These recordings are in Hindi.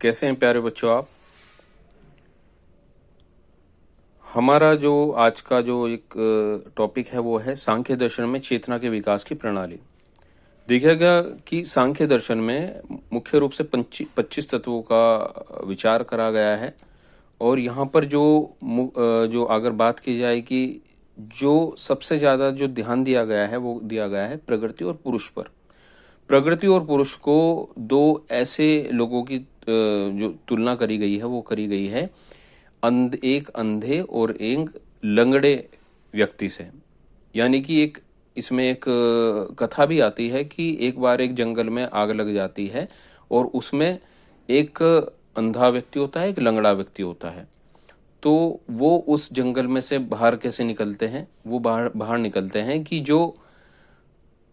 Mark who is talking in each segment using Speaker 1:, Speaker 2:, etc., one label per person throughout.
Speaker 1: कैसे हैं प्यारे बच्चों आप। हमारा जो आज का जो एक टॉपिक है वो है सांख्य दर्शन में चेतना के विकास की प्रणाली। देखा गया कि सांख्य दर्शन में मुख्य रूप से 25 तत्वों का विचार करा गया है। और यहाँ पर जो अगर बात की जाए कि जो सबसे ज़्यादा जो ध्यान दिया गया है वो दिया गया है प्रकृति और पुरुष पर। प्रकृति और पुरुष को दो ऐसे लोगों की जो तुलना करी गई है वो करी गई है एक अंधे और एक लंगड़े व्यक्ति से। यानी कि एक इसमें एक कथा भी आती है कि एक बार एक जंगल में आग लग जाती है और उसमें एक अंधा व्यक्ति होता है, एक लंगड़ा व्यक्ति होता है। तो वो उस जंगल में से बाहर कैसे निकलते हैं? वो बाहर निकलते हैं कि जो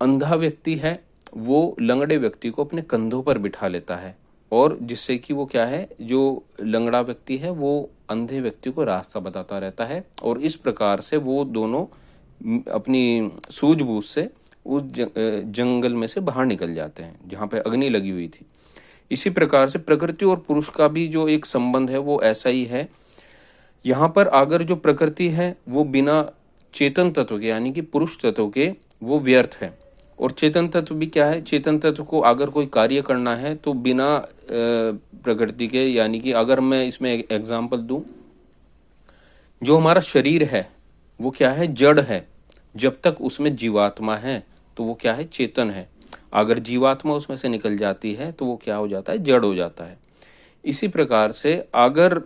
Speaker 1: अंधा व्यक्ति है वो लंगड़े व्यक्ति को अपने कंधों पर बिठा लेता है, और जिससे कि वो क्या है, जो लंगड़ा व्यक्ति है वो अंधे व्यक्ति को रास्ता बताता रहता है। और इस प्रकार से वो दोनों अपनी सूझबूझ से उस जंगल में से बाहर निकल जाते हैं जहाँ पे अग्नि लगी हुई थी। इसी प्रकार से प्रकृति और पुरुष का भी जो एक संबंध है वो ऐसा ही है। यहाँ पर अगर जो प्रकृति है वो बिना चेतन तत्व के यानी कि पुरुष तत्व के वो व्यर्थ है, और चेतन तत्व भी क्या है, चेतन तत्व को अगर कोई कार्य करना है तो बिना प्रकृति के, यानी कि अगर मैं इसमें एग्जांपल दूं, जो हमारा शरीर है वो क्या है, जड़ है। जब तक उसमें जीवात्मा है तो वो क्या है, चेतन है। अगर जीवात्मा उसमें से निकल जाती है तो वो क्या हो जाता है, जड़ हो जाता है। इसी प्रकार से अगर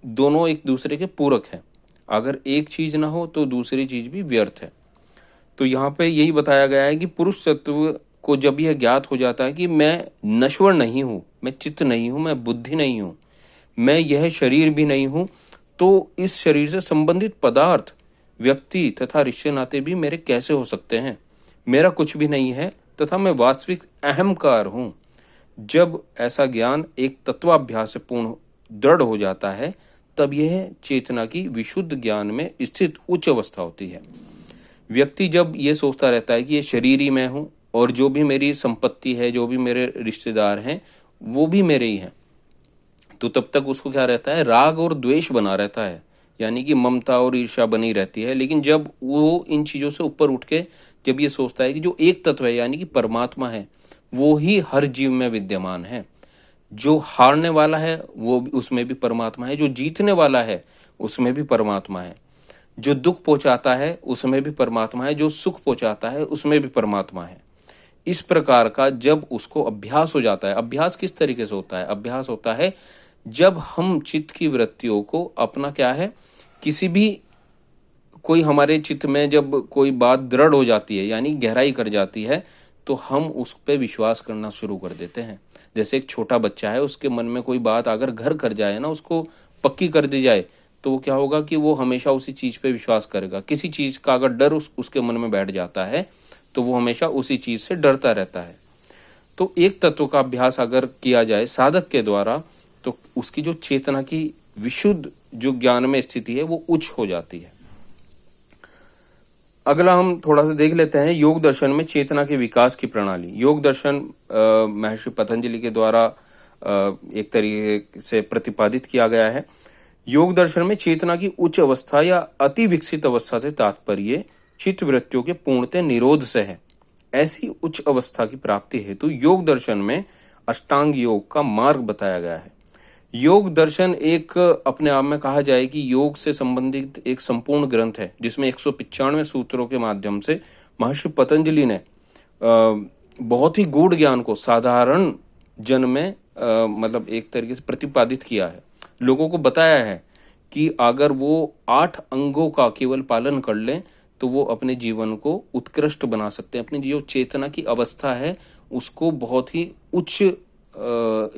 Speaker 1: दोनों एक दूसरे के पूरक हैं, अगर एक चीज ना हो तो दूसरी चीज भी व्यर्थ है। तो यहाँ पे यही बताया गया है कि पुरुष तत्व को जब यह ज्ञात हो जाता है कि मैं नश्वर नहीं हूं, मैं चित्त नहीं हूं, मैं बुद्धि नहीं हूं, मैं यह शरीर भी नहीं हूं, तो इस शरीर से संबंधित पदार्थ, व्यक्ति तथा रिश्ते नाते भी मेरे कैसे हो सकते हैं, मेरा कुछ भी नहीं है तथा मैं वास्तविक अहंकार हूं। जब ऐसा ज्ञान एक तत्वाभ्यास से पूर्ण दृढ़ हो जाता है तब यह चेतना की विशुद्ध ज्ञान में स्थित उच्च अवस्था होती है। व्यक्ति जब ये सोचता रहता है कि ये शरीर ही मैं हूं और जो भी मेरी संपत्ति है, जो भी मेरे रिश्तेदार हैं वो भी मेरे ही हैं, तो तब तक उसको क्या रहता है, राग और द्वेष बना रहता है, यानी कि ममता और ईर्ष्या बनी रहती है। लेकिन जब वो इन चीजों से ऊपर उठ के जब ये सोचता है कि जो एक तत्व है यानी कि परमात्मा है वो ही हर जीव में विद्यमान है, जो हारने वाला है वो उसमें भी परमात्मा है, जो जीतने वाला है उसमें भी परमात्मा है, जो दुख पहुंचाता है उसमें भी परमात्मा है, जो सुख पहुंचाता है उसमें भी परमात्मा है। इस प्रकार का जब उसको अभ्यास हो जाता है, अभ्यास किस तरीके से होता है, अभ्यास होता है जब हम चित्त की वृत्तियों को अपना क्या है, किसी भी कोई हमारे चित्त में जब कोई बात दृढ़ हो जाती है यानी गहराई कर जाती है तो हम उस पर विश्वास करना शुरू कर देते हैं। जैसे एक छोटा बच्चा है, उसके मन में कोई बात अगर घर कर जाए ना, उसको पक्की कर दी जाए, तो वो क्या होगा कि वो हमेशा उसी चीज पे विश्वास करेगा। किसी चीज का अगर डर उसके मन में बैठ जाता है तो वो हमेशा उसी चीज से डरता रहता है। तो एक तत्व का अभ्यास अगर किया जाए साधक के द्वारा तो उसकी जो चेतना की विशुद्ध जो ज्ञान में स्थिति है वो उच्च हो जाती है। अगला हम थोड़ा सा देख लेते हैं योग दर्शन में चेतना के विकास की प्रणाली। योग दर्शन महर्षि पतंजलि के द्वारा एक तरीके से प्रतिपादित किया गया है। योग दर्शन में चेतना की उच्च अवस्था या अति विकसित अवस्था से तात्पर्य चित्त वृत्तियों के पूर्णतः निरोध से है। ऐसी उच्च अवस्था की प्राप्ति हेतु योग दर्शन में अष्टांग योग का मार्ग बताया गया है। योग दर्शन एक अपने आप में कहा जाए कि योग से संबंधित एक संपूर्ण ग्रंथ है जिसमें 195 सूत्रों के माध्यम से महर्षि पतंजलि ने बहुत ही गूढ़ ज्ञान को साधारण जन में मतलब एक तरीके से प्रतिपादित किया है। लोगों को बताया है कि अगर वो 8 अंगों का केवल पालन कर लें तो वो अपने जीवन को उत्कृष्ट बना सकते हैं, अपनी जो चेतना की अवस्था है उसको बहुत ही उच्च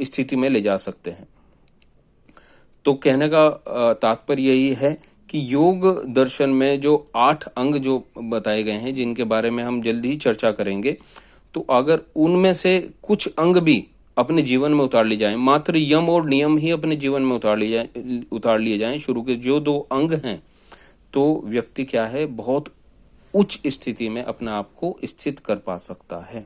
Speaker 1: स्थिति में ले जा सकते हैं। तो कहने का तात्पर्य यही है कि योग दर्शन में जो 8 अंग जो बताए गए हैं जिनके बारे में हम जल्दी ही चर्चा करेंगे, तो अगर उनमें से कुछ अंग भी अपने जीवन में उतार लिए जाएं, मात्र यम और नियम ही अपने जीवन में उतार लिए जाएं शुरू के जो 2 अंग हैं, तो व्यक्ति क्या है, बहुत उच्च स्थिति में अपने आप को स्थित कर पा सकता है।